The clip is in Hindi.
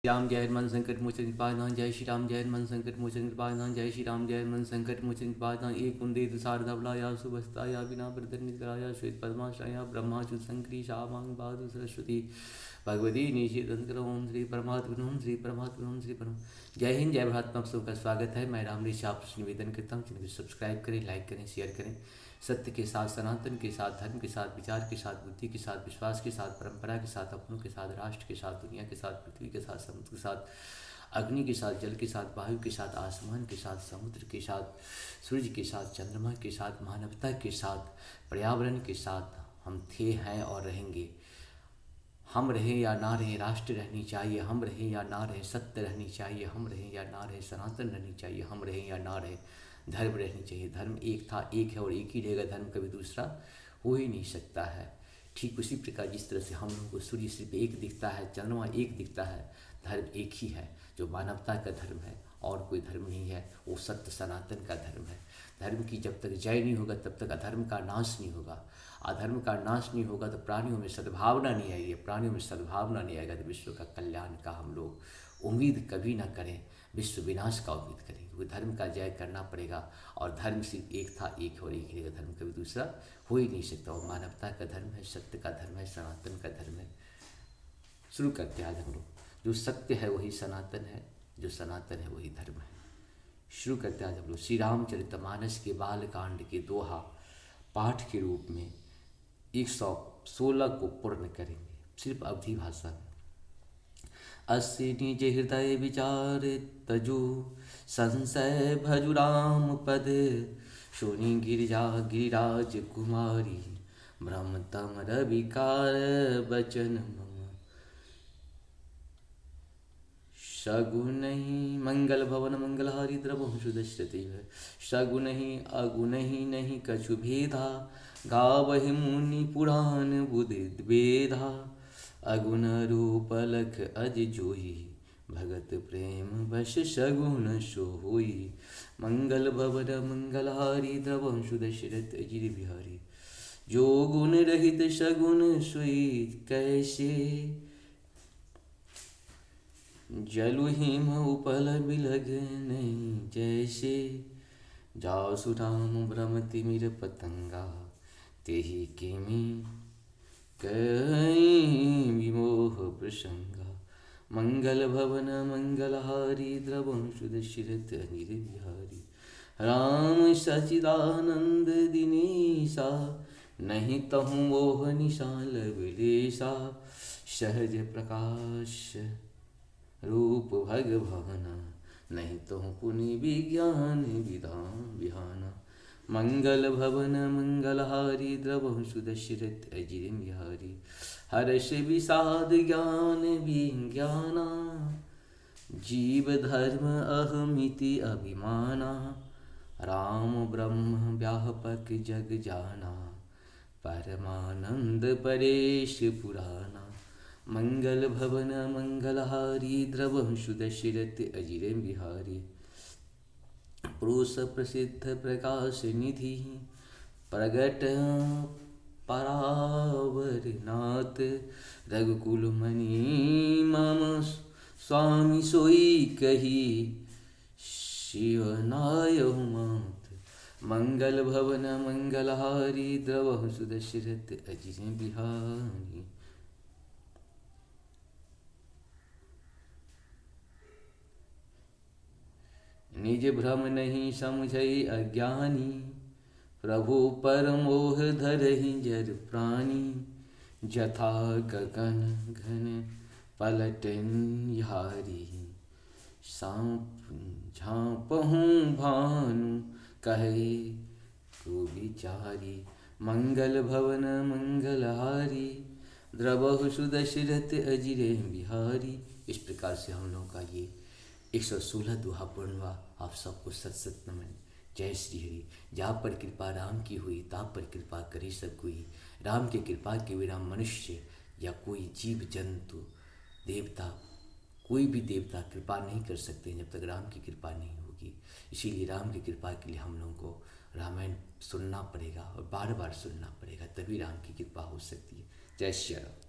राम जय हनुमान संकट मोचन कृपानाथ जय श्री राम जय हनुमान संकट मोचन कृपानाथ जय श्री राम जय हनुमान संकट मोचन कृपानाथ एक कुंदे शारदावलाया सुभस्ताया विना प्रदन्निकराया श्वेत पद्माश्रया ब्रह्माचु संक्री शामांग बाधु सरस्वती भगवती निशितंत्र ओम श्री परमात्मा ओम श्री परमात्मा ओम श्री परम। जय हिंद जय भारत में आप सबका स्वागत है। मैं राम ऋषि आपसे निवेदन करता हूँ चैनल को सब्सक्राइब करें, लाइक करें, शेयर करें। सत्य के साथ, सनातन के साथ, धर्म के साथ, विचार के साथ, बुद्धि के साथ, विश्वास के साथ, परंपरा के साथ, अपनों के साथ, राष्ट्र के साथ, दुनिया के साथ, पृथ्वी के साथ, समुद्र के साथ, अग्नि के साथ, जल के साथ, वायु के साथ, आसमान के साथ, समुद्र के साथ, सूर्य के साथ, चंद्रमा के साथ, मानवता के साथ, पर्यावरण के साथ हम थे, हैं और रहेंगे। हम रहें या ना रहें, राष्ट्र रहनी चाहिए। हम रहें या ना रहें, सत्य रहनी चाहिए। हम रहें या ना रहें, सनातन रहनी चाहिए। हम रहें या ना रहें, धर्म रहनी चाहिए। धर्म एक था, एक है और एक ही रहेगा। धर्म कभी दूसरा हो ही नहीं सकता है। ठीक उसी प्रकार जिस तरह से हम लोगों को सूर्य सिर्फ एक दिखता है, चंद्रमा एक दिखता है, धर्म एक ही है जो मानवता का धर्म है और कोई धर्म नहीं है। वो सत्य सनातन का धर्म है। धर्म की जब तक जय नहीं होगा तब तक अधर्म का नाश नहीं होगा। अधर्म का नाश नहीं होगा तो प्राणियों में सद्भावना नहीं आएगी। प्राणियों में सद्भावना नहीं आएगा तो विश्व का कल्याण का हम लोग उम्मीद कभी ना करें, विश्व विनाश का उम्मीद करें। क्योंकि धर्म का जय करना पड़ेगा और धर्म सिर्फ एक था, एक और एक रहेगा। धर्म कभी दूसरा हो ही नहीं सकता। और मानवता का धर्म है, सत्य का धर्म है, सनातन का धर्म है। शुरू करते हैं आज हम लोग। जो सत्य है वही सनातन है, जो सनातन है वही धर्म है। शुरू करते हैं आज हम लोग श्री रामचरितमानस के बाल कांड के दोहा पाठ के रूप में 116 को पूर्ण करेंगे, सिर्फ अवधि भाषा में। अस्य निज हृदय विचार तजु, संशय भजु राम पद, सोनी गिरिजा गिरिराज कुमारी, ब्रह्म तम रविकार बचन मम। सगुनहि मंगल भवन मंगलहारी द्रवहु दशरथि, सगुनहि अगुनहि नहीं कछु भेदा, गावहि मुनि पुराण बुद्धि वेदा, अगुण रूप लख अज जोई, भगत प्रेम वश सगुन सोई। मंगल भवन मंगलहारी द्रवंशु दशरथ अजिर बिहारी, जो गुण रहित सगुन सोई कैसे, जलु हिम उपल बिलग नहीं जैसे, जासु राम भ्रमति मिर पतंगा, तेहि किमि कहीं विमोह प्रसंगा। मंगल भवन मंगलहारी द्रवंशु दशरथ अनिल बिहारी, राम सचिदानंद दिनेशा, नहीं तहु मोह निशाल विलेसा, सहज प्रकाश रूप भगवाना, नहीं तो पुनि विज्ञान विधान विहाना। मंगल भवन मंगलहारी द्रवंशु दशरथ अजिर बिहारी, हर्ष विषाद ज्ञान विज्ञाना, जीव धर्म अहमिति अभिमाना, राम ब्रह्म व्यापक जग जाना, परमानंद परेश पुराना। मंगल भवन मंगलहारी द्रवंशु दशरथ अजिर बिहारी, पुरुष प्रसिद्ध प्रकाश निधि, प्रगट परावर नाथ, रघुकुल मणि मम स्वामी सोई कही, शिवनाय मात। मंगल भवन मंगलहारी द्रवंशु दशरथ अजिर बिहारी। निज भ्रम नहीं समझई अज्ञानी, प्रभु पर मोह धरहि जर प्राणी, जथा गगन घन पलटन हारी, सांप झाँपहूँ भानु कहे को विचारी। मंगल भवन मंगलहारी, द्रवहु दशरथ अजिर बिहारी। इस प्रकार से हम लोगों का ये 116 दोहा पूर्ण हुआ। आप सबको सत सत नमन। जय श्री हरि। जहाँ पर कृपा राम की हुई तहाँ पर कृपा करी सब कोई। राम की कृपा के बिना मनुष्य या कोई जीव जंतु देवता, कोई भी देवता कृपा नहीं कर सकते जब तक राम की कृपा नहीं होगी। इसीलिए राम की कृपा के लिए हम लोगों को रामायण सुनना पड़ेगा और बार बार सुनना पड़ेगा, तभी राम की कृपा हो सकती है। जय श्री राम।